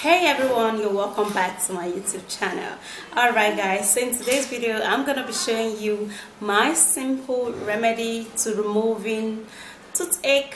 Hey everyone, you're welcome back to my YouTube channel. Alright guys, so in today's video I'm gonna be showing you my simple remedy to removing toothache,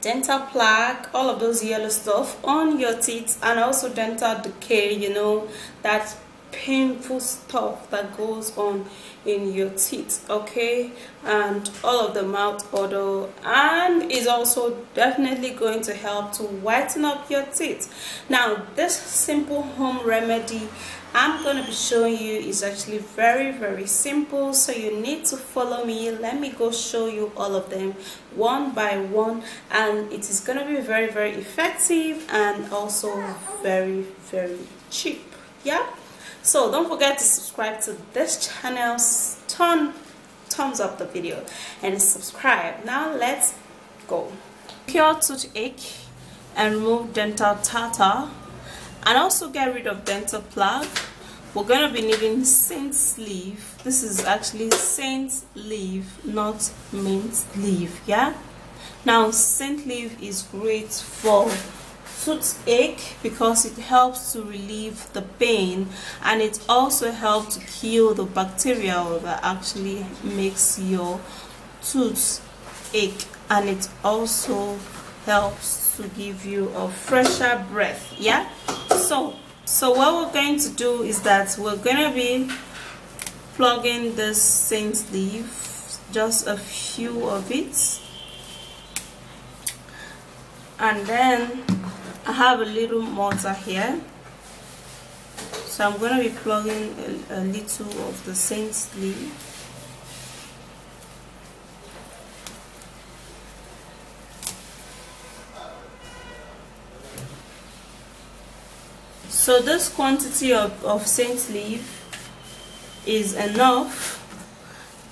dental plaque, all of those yellow stuff on your teeth, and also dental decay, you know, that painful stuff that goes on in your teeth, okay, and all of the mouth odor, and is also definitely going to help to whiten up your teeth. Now this simple home remedy I'm going to be showing you is actually very simple, so you need to follow me. Let me go show you all of them one by one, and it is going to be very effective and also very cheap. Yeah, so don't forget to subscribe to this channel, thumbs up the video and subscribe. Now let's go. Cure toothache and remove dental tartar, and also get rid of dental plaque. We're going to be needing saint's leaf. This is actually saint's leaf, not mint leaf. Yeah, now saint leaf is great for toothache because it helps to relieve the pain, and it also helps to kill the bacteria that actually makes your tooth ache, and it also helps to give you a fresher breath. Yeah, so what we're going to do is that we're going to be plugging this saint leaf, just a few of it, and then I have a little mortar here, so I'm going to be plugging a little of the saint leaf. So this quantity of saint leaf is enough,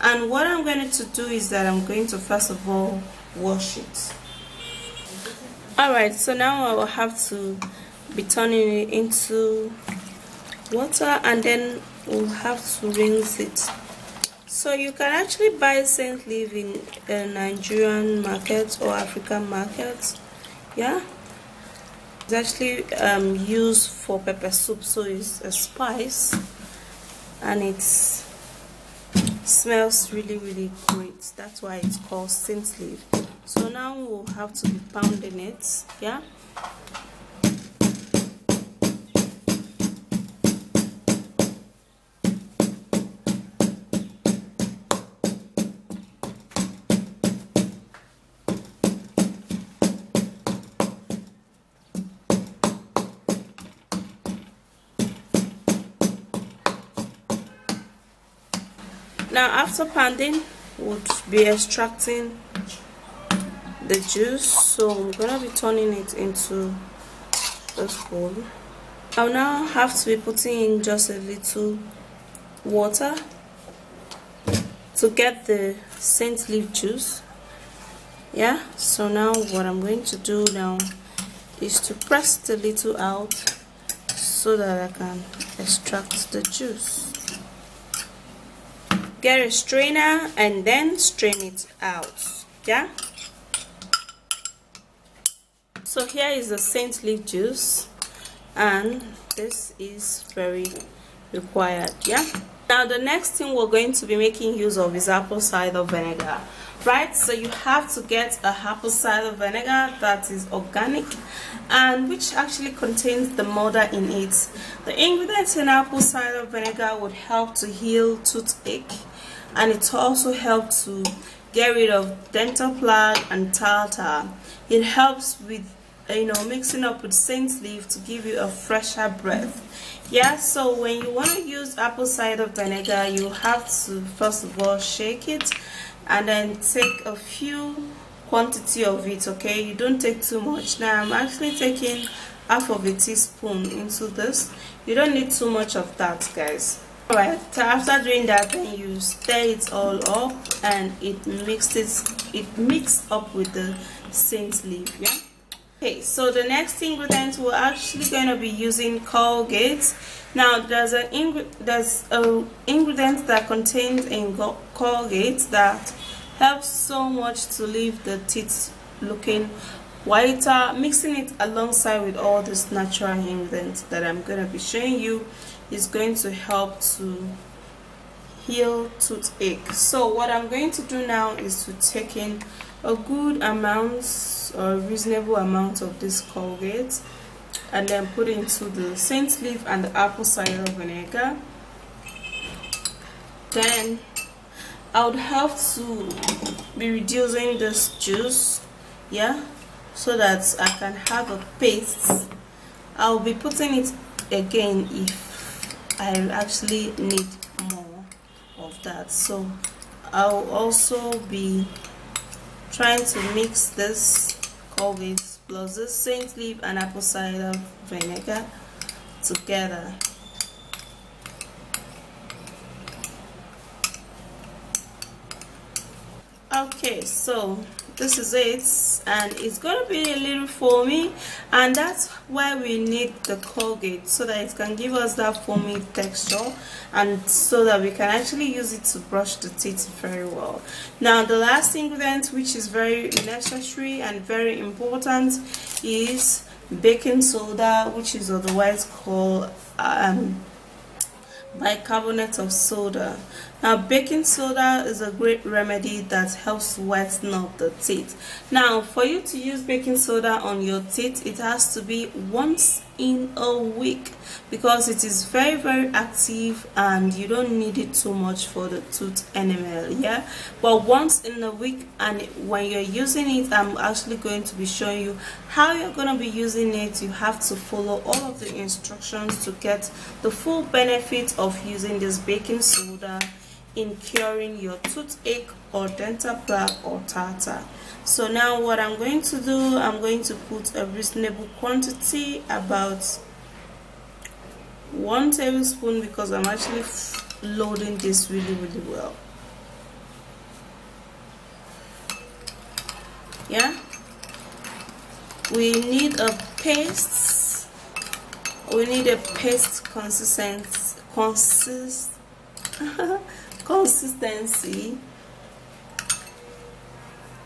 and what I'm going to do is that I'm going to first of all wash it. Alright, so now I will have to be turning it into water, and then we'll have to rinse it. So you can actually buy saint leaf in a Nigerian market or African market. Yeah, it's actually used for pepper soup, so it's a spice and it smells really great. That's why it's called saint leaf. So now we'll have to be pounding it. Yeah, now after pounding we'll be extracting the juice, so I'm gonna be turning it into this bowl. I'll now have to be putting in just a little water to get the saint leaf juice. Yeah, so now what I'm going to do now is to press the little out so that I can extract the juice. Get a strainer and then strain it out. Yeah, so here is the saint leaf juice, and this is very required. Yeah, now the next thing we're going to be making use of is apple cider vinegar, right? So you have to get a apple cider vinegar that is organic and which actually contains the mother in it. The ingredients in apple cider vinegar would help to heal toothache, and it also helps to get rid of dental plaque and tartar. It helps with mixing up with saint leaf to give you a fresher breath. Yeah, so when you want to use apple cider vinegar, you have to first of all shake it and then take a few quantity of it. Okay, you don't take too much. Now I'm actually taking half of a teaspoon into this. You don't need too much of that, guys. Alright, so after doing that, then you stir it all up and it mixed up with the saint leaf. Yeah, okay, so the next ingredient we're actually going to be using Colgate. Now there's a ingredient that contains in Colgate that helps so much to leave the teeth looking whiter, mixing it alongside with all these natural ingredients that I'm going to be showing you is going to help to heal toothache. So what I'm going to do now is to take in a good amount or reasonable amount of this Colgate and then put it into the scent leaf and the apple cider vinegar. Then I would have to be reducing this juice, yeah, so that I can have a paste. I'll be putting it again if I actually need more of that. So I'll also be trying to mix this Colgate plus this saint leaf and apple cider vinegar together. Okay, so this is it, and it's gonna be a little foamy, and that's why we need the Colgate, so that it can give us that foamy texture and so that we can actually use it to brush the teeth very well. Now the last ingredient, which is very necessary and very important, is baking soda, which is otherwise called bicarbonate of soda. Now baking soda is a great remedy that helps whiten up the teeth. Now for you to use baking soda on your teeth, it has to be once in a week because it is very active and you don't need it too much for the tooth enamel, yeah. But once in a week, and when you're using it, I'm actually going to be showing you how you're going to be using it. You have to follow all of the instructions to get the full benefit of using this baking soda in curing your toothache or dental plaque or tartar. So now what I'm going to do, I'm going to put a reasonable quantity, about 1 tablespoon, because I'm actually loading this really well. Yeah, we need a paste. We need a paste consistency.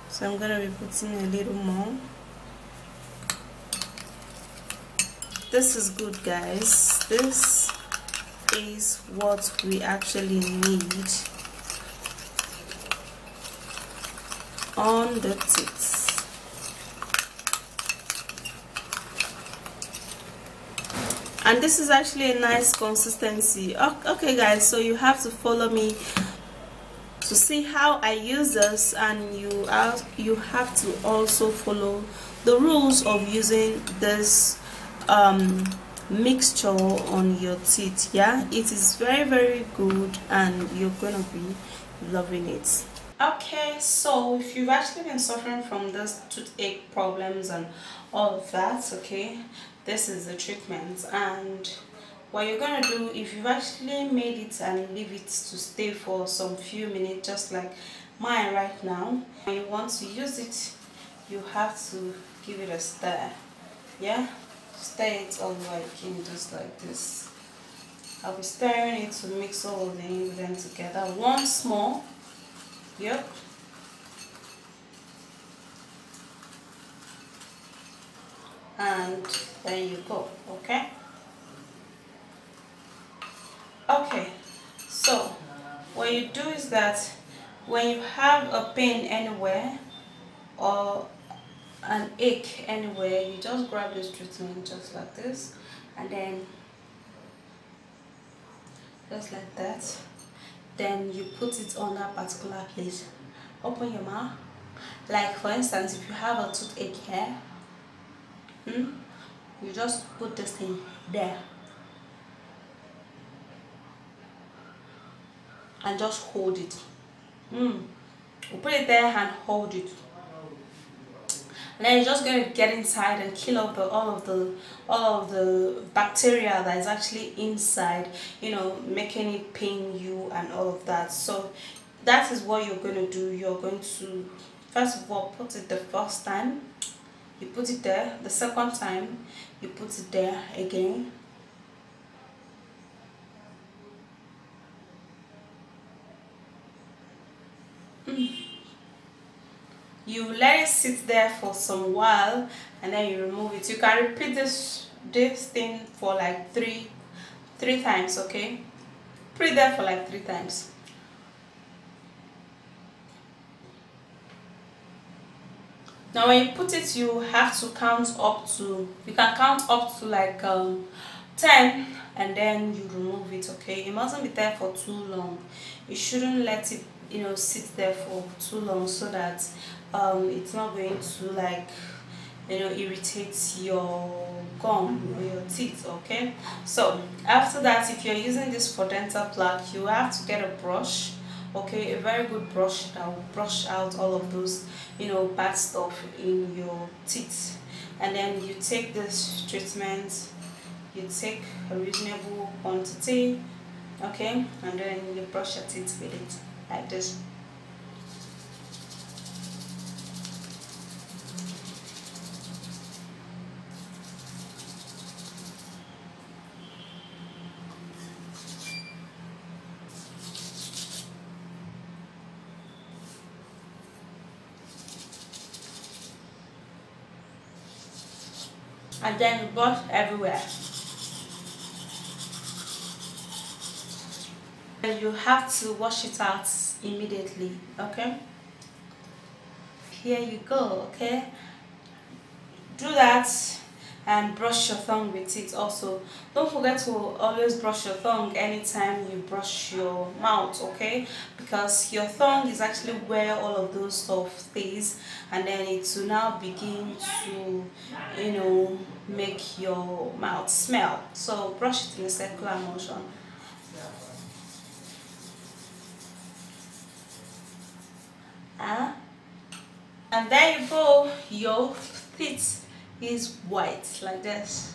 So I'm gonna be putting a little more. This is good, guys. This is what we actually need on the teeth. And this is actually a nice consistency. Okay guys, so you have to follow me to see how I use this, and you have to also follow the rules of using this mixture on your teeth. Yeah, it is very good and you're gonna be loving it. Okay, so if you've actually been suffering from this toothache problems and all of that, okay, this is the treatment. And what you're gonna do, if you've actually made it and leave it to stay for some few minutes, just like mine right now, when you want to use it, you have to give it a stir. Yeah, stir it all the way in, just like this. I'll be stirring it to mix all of the ingredients together once more. Yep. And there you go. Okay. Okay, so what you do is that when you have a pain anywhere or an ache anywhere, you just grab this treatment just like this, and then just like that, then you put it on that particular place. Open your mouth. Like for instance, if you have a toothache here, you just put this thing there and just hold it. You put it there and hold it, and then you're just going to get inside and kill off all of the bacteria that is actually inside, you know, making it pain you and all of that. So that is what you're going to do. You're going to first of all put it the first time, you put it there. The second time you put it there again. you let it sit there for some while and then you remove it. You can repeat this thing for like three times, okay? Put it there for like 3 times. Now when you put it, you have to count up to, you can count up to like 10 and then you remove it, okay? It mustn't be there for too long. You shouldn't let it, you know, sit there for too long, so that it's not going to like, you know, irritate your gum or your teeth, okay? So after that, if you're using this for dental plaque, you have to get a brush, okay, a very good brush that will brush out all of those, you know, bad stuff in your teeth. And then you take this treatment, you take a reasonable quantity, okay, and then you brush your teeth with it like this. And then you brush everywhere. And you have to wash it out immediately, okay? Here you go, okay? Do that and brush your tongue with it also. Don't forget to always brush your tongue anytime you brush your mouth, okay? Because your tongue is actually where all of those stuff stays, and then it will now begin to, you know, make your mouth smell. So brush it in a circular motion. And there you go, your teeth is white like this.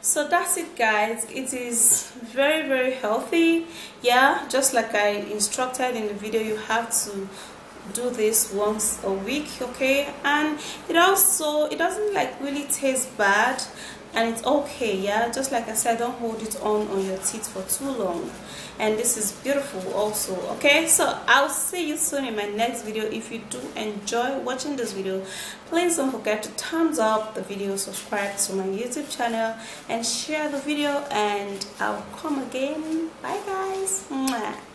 So that's it, guys. It is very healthy. Yeah, just like I instructed in the video, you have to do this once a week, okay? And it also, it doesn't like really taste bad, and it's okay. Yeah, just like I said, don't hold it on your teeth for too long. And this is beautiful also, okay? So I'll see you soon in my next video. If you do enjoy watching this video, please don't forget to thumbs up the video, subscribe to my YouTube channel, and share the video, and I'll come again. Bye guys. Mwah.